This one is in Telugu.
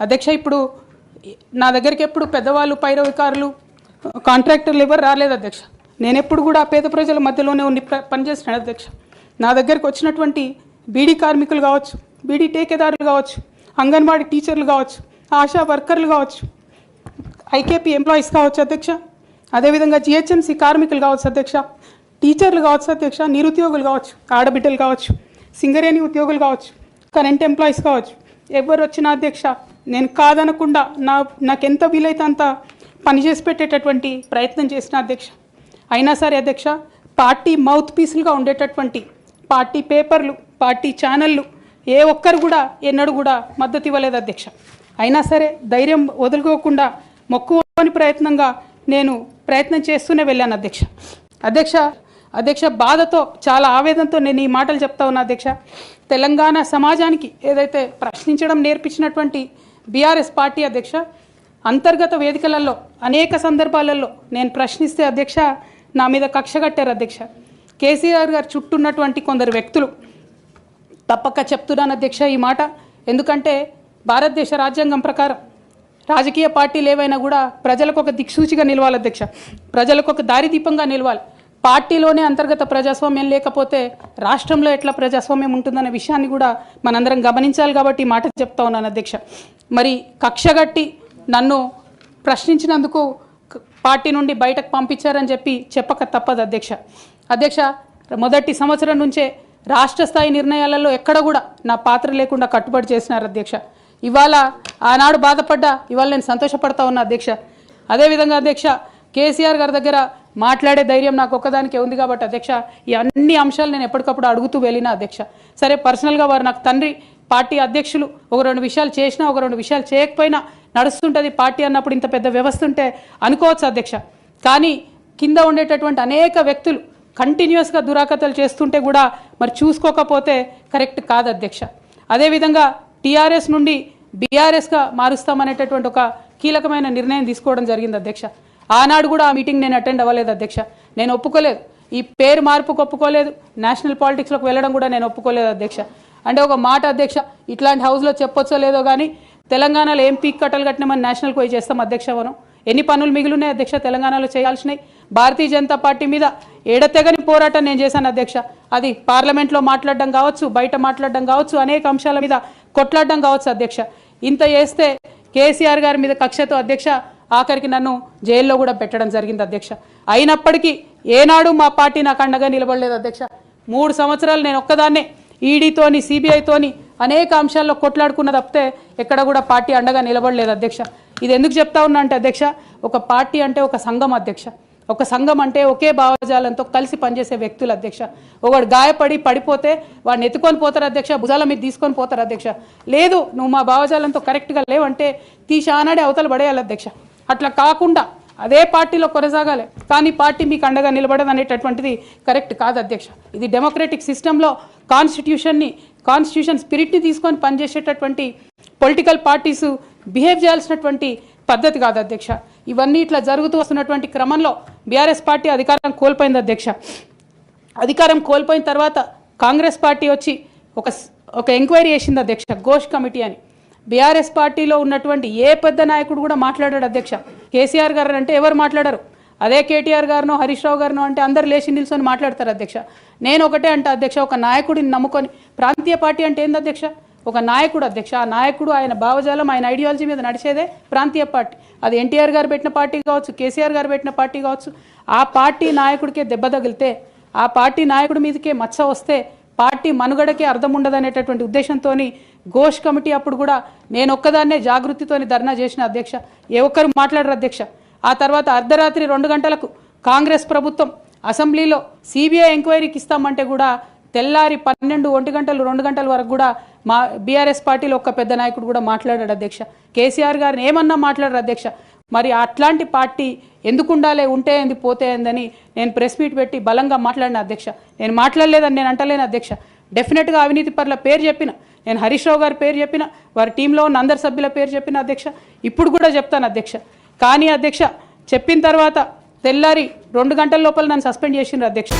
అధ్యక్ష ఇప్పుడు నా దగ్గరికి ఎప్పుడు పెద్దవాళ్ళు పైరవికారులు కాంట్రాక్టర్లు ఎవరు రాలేదు అధ్యక్ష. నేను ఎప్పుడు కూడా పేద ప్రజల మధ్యలోనే ఉండి పనిచేస్తున్నాను అధ్యక్ష. నా దగ్గరికి వచ్చినటువంటి బీడీ కార్మికులు కావచ్చు, బీడీ టేకేదారులు కావచ్చు, అంగన్వాడీ టీచర్లు కావచ్చు, ఆశా వర్కర్లు కావచ్చు, ఐకేపీ ఎంప్లాయీస్ కావచ్చు అధ్యక్ష, అదేవిధంగా జిహెచ్ఎంసీ కార్మికులు కావచ్చు అధ్యక్ష, టీచర్లు కావచ్చు అధ్యక్ష, నిరుద్యోగులు కావచ్చు, ఆడబిడ్డలు కావచ్చు, సింగరేణి ఉద్యోగులు కావచ్చు, కరెంట్ ఎంప్లాయీస్ కావచ్చు, ఎవరు వచ్చినా అధ్యక్ష నేను కాదనకుండా నాకెంత వీలైతే అంత పనిచేసి పెట్టేటటువంటి ప్రయత్నం చేసిన అధ్యక్ష. అయినా సరే అధ్యక్ష పార్టీ మౌత్ పీసులుగా ఉండేటటువంటి పార్టీ పేపర్లు, పార్టీ ఛానళ్ళు ఏ ఒక్కరు కూడా ఎన్నడూ కూడా మద్దతు ఇవ్వలేదు అధ్యక్ష. అయినా సరే ధైర్యం వదులుకోకుండా మొక్కువని ప్రయత్నంగా నేను ప్రయత్నం చేస్తూనే వెళ్ళాను అధ్యక్ష. బాధతో చాలా ఆవేదనతో నేను ఈ మాటలు చెప్తా ఉన్నా అధ్యక్ష. తెలంగాణ సమాజానికి ఏదైతే ప్రశ్నించడం నేర్పించినటువంటి బీఆర్ఎస్ పార్టీ అధ్యక్ష, అంతర్గత వేదికలలో అనేక సందర్భాలలో నేను ప్రశ్నిస్తే అధ్యక్ష నా మీద కక్ష కట్టారు అధ్యక్ష. కేసీఆర్ గారు చుట్టూ ఉన్నటువంటి కొందరు వ్యక్తులు తప్పక చెప్తున్నాను అధ్యక్ష ఈ మాట. ఎందుకంటే భారతదేశ రాజ్యాంగం ప్రకారం రాజకీయ పార్టీలు ఏవైనా కూడా ప్రజలకు ఒక దిక్సూచిగా నిలవాలి అధ్యక్ష, ప్రజలకు ఒక దారిదీపంగా నిలవాలి. పార్టీలోనే అంతర్గత ప్రజాస్వామ్యం లేకపోతే రాష్ట్రంలో ఎట్లా ప్రజాస్వామ్యం ఉంటుందనే విషయాన్ని కూడా మనందరం గమనించాలి. కాబట్టి ఈ మాట చెప్తా ఉన్నాను అధ్యక్ష. మరి కక్షగట్టి నన్ను ప్రశ్నించినందుకు పార్టీ నుండి బయటకు పంపించారని చెప్పక తప్పదు అధ్యక్ష. మొదటి సంవత్సరం నుంచే రాష్ట్ర స్థాయి నిర్ణయాలలో ఎక్కడ కూడా నా పాత్ర లేకుండా కట్టుబడి చేసినారు అధ్యక్ష. ఇవాళ ఆనాడు బాధపడ్డా ఇవాళ నేను సంతోషపడతా ఉన్నా అధ్యక్ష. అదేవిధంగా అధ్యక్ష కేసీఆర్ గారి దగ్గర మాట్లాడే ధైర్యం నాకు ఒక్కదానికే ఉంది కాబట్టి అధ్యక్ష ఈ అన్ని అంశాలు నేను ఎప్పటికప్పుడు అడుగుతూ వెళ్ళినా అధ్యక్ష. సరే పర్సనల్గా వారు నాకు తండ్రి, పార్టీ అధ్యక్షులు, ఒక రెండు విషయాలు చేసినా ఒక రెండు విషయాలు చేయకపోయినా నడుస్తుంటుంది పార్టీ అన్నప్పుడు, ఇంత పెద్ద వ్యవస్థ ఉంటే అనుకోవచ్చు అధ్యక్ష. కానీ కింద ఉండేటటువంటి అనేక వ్యక్తులు కంటిన్యూస్గా దురాకతలు చేస్తుంటే కూడా మరి చూసుకోకపోతే కరెక్ట్ కాదు అధ్యక్ష. అదేవిధంగా టీఆర్ఎస్ నుండి బీఆర్ఎస్గా మారుస్తామనేటటువంటి ఒక కీలకమైన నిర్ణయం తీసుకోవడం జరిగింది అధ్యక్ష. ఆనాడు కూడా ఆ మీటింగ్ నేను అటెండ్ అవ్వలేదు అధ్యక్ష. నేను ఒప్పుకోలేదు, ఈ పేరు మార్పుకు ఒప్పుకోలేదు, నేషనల్ పాలిటిక్స్లోకి వెళ్ళడం కూడా నేను ఒప్పుకోలేదు అధ్యక్ష. అంటే ఒక మాట అధ్యక్ష, ఇట్లాంటి హౌస్లో చెప్పొచ్చో లేదో కానీ తెలంగాణలో ఏం పీక్ కట్టలు కట్టినామని నేషనల్కి పోయి చేస్తాం అధ్యక్ష. మనం ఎన్ని పనులు మిగిలినాయి అధ్యక్ష తెలంగాణలో చేయాల్సినాయి. భారతీయ జనతా పార్టీ మీద ఎడతెగని పోరాటం నేను చేశాను అధ్యక్ష. అది పార్లమెంట్లో మాట్లాడడం కావచ్చు, బయట మాట్లాడడం కావచ్చు, అనేక అంశాల మీద కొట్లాడడం కావచ్చు అధ్యక్ష. ఇంత చేస్తే కేసీఆర్ గారి మీద కక్షతో అధ్యక్ష ఆఖరికి నన్ను జైల్లో కూడా పెట్టడం జరిగింది అధ్యక్ష. అయినప్పటికీ ఏనాడు మా పార్టీ నాకు అండగా నిలబడలేదు అధ్యక్ష. 3 సంవత్సరాలు నేను ఒక్కదాన్నే ఈడీతోని, సిబిఐతోని అనేక అంశాల్లో కొట్లాడుకున్న తప్పితే ఎక్కడ కూడా పార్టీ అండగా నిలబడలేదు అధ్యక్ష. ఇది ఎందుకు చెప్తా ఉన్నా అంటే అధ్యక్ష, ఒక పార్టీ అంటే ఒక సంఘం అధ్యక్ష. ఒక సంఘం అంటే ఒకే భావజాలంతో కలిసి పనిచేసే వ్యక్తులు అధ్యక్ష. ఒకడు గాయపడి పడిపోతే వాడిని ఎత్తుకొని పోతారు అధ్యక్ష, భుజాల మీద తీసుకొని పోతారు అధ్యక్ష. లేదు నువ్వు మా భావజాలంతో కరెక్ట్గా లేవంటే తీసి ఆనాడే అవతల పడేయాలి అధ్యక్ష. అట్లా కాకుండా అదే పార్టీలో కొనసాగాలి, కానీ పార్టీ మీకు అండగా నిలబడదు అనేటటువంటిది కరెక్ట్ కాదు అధ్యక్ష. ఇది డెమోక్రటిక్ సిస్టంలో కాన్స్టిట్యూషన్ స్పిరిట్ని తీసుకొని పనిచేసేటటువంటి పొలిటికల్ పార్టీస్ బిహేవ్ చేయాల్సినటువంటి పద్ధతి కాదు అధ్యక్ష. ఇవన్నీ ఇట్లా జరుగుతూ వస్తున్నటువంటి క్రమంలో బీఆర్ఎస్ పార్టీ అధికారం కోల్పోయింది అధ్యక్ష. అధికారం కోల్పోయిన తర్వాత కాంగ్రెస్ పార్టీ వచ్చి ఒక ఎంక్వైరీ చేసింది అధ్యక్ష, ఘోష్ కమిటీ అని. బీఆర్ఎస్ పార్టీలో ఉన్నటువంటి ఏ పెద్ద నాయకుడు కూడా మాట్లాడాడు అధ్యక్ష. కేసీఆర్ గారు అంటే ఎవరు మాట్లాడారు, అదే కేటీఆర్ గారినో హరీష్ రావు గారినో అంటే అందరు లేచి నిల్చొని మాట్లాడతారు అధ్యక్ష. నేను ఒకటే అంటే అధ్యక్ష, ఒక నాయకుడిని నమ్ముకొని ప్రాంతీయ పార్టీ అంటే ఏంది అధ్యక్ష, ఒక నాయకుడు అధ్యక్ష. ఆ నాయకుడు ఆయన భావజాలం, ఆయన ఐడియాలజీ మీద నడిచేదే ప్రాంతీయ పార్టీ. అది ఎన్టీఆర్ గారు పెట్టిన పార్టీ కావచ్చు, కేసీఆర్ గారు పెట్టిన పార్టీ కావచ్చు. ఆ పార్టీ నాయకుడికే దెబ్బ తగిలితే, ఆ పార్టీ నాయకుడి మీదకే మచ్చ వస్తే పార్టీ మనుగడకే అర్థం ఉండదనేటటువంటి ఉద్దేశంతో ఘోష్ కమిటీ అప్పుడు కూడా నేను ఒక్కదాన్నే జాగృతితోని ధర్నా చేసిన అధ్యక్ష. ఏ ఒక్కరు మాట్లాడరు అధ్యక్ష. ఆ తర్వాత అర్ధరాత్రి 2 గంటలకు కాంగ్రెస్ ప్రభుత్వం అసెంబ్లీలో సిబిఐ ఎంక్వైరీకి ఇస్తామంటే కూడా తెల్లారి 12, 1 గంటలు, 2 గంటల వరకు కూడా మా బీఆర్ఎస్ పార్టీలో ఒక్క పెద్ద నాయకుడు కూడా మాట్లాడాడు అధ్యక్ష. కేసీఆర్ గారిని ఏమన్నా మాట్లాడారు అధ్యక్ష. మరి అట్లాంటి పార్టీ ఎందుకు ఉండాలి, ఉంటే ఏంది పోతే ఏందని నేను ప్రెస్ మీట్ పెట్టి బలంగా మాట్లాడిన అధ్యక్ష. నేను మాట్లాడలేదని నేను అంటలేను అధ్యక్ష. డెఫినెట్గా అవినీతి పరుల పేరు చెప్పిన, నేను హరీష్ రావు గారి పేరు చెప్పిన, వారి టీంలో ఉన్న అందరి సభ్యుల పేరు చెప్పిన అధ్యక్ష. ఇప్పుడు కూడా చెప్తాను అధ్యక్ష. కానీ అధ్యక్ష చెప్పిన తర్వాత తెల్లారి 2 గంటల లోపల నన్ను సస్పెండ్ చేసిండ్రు అధ్యక్ష.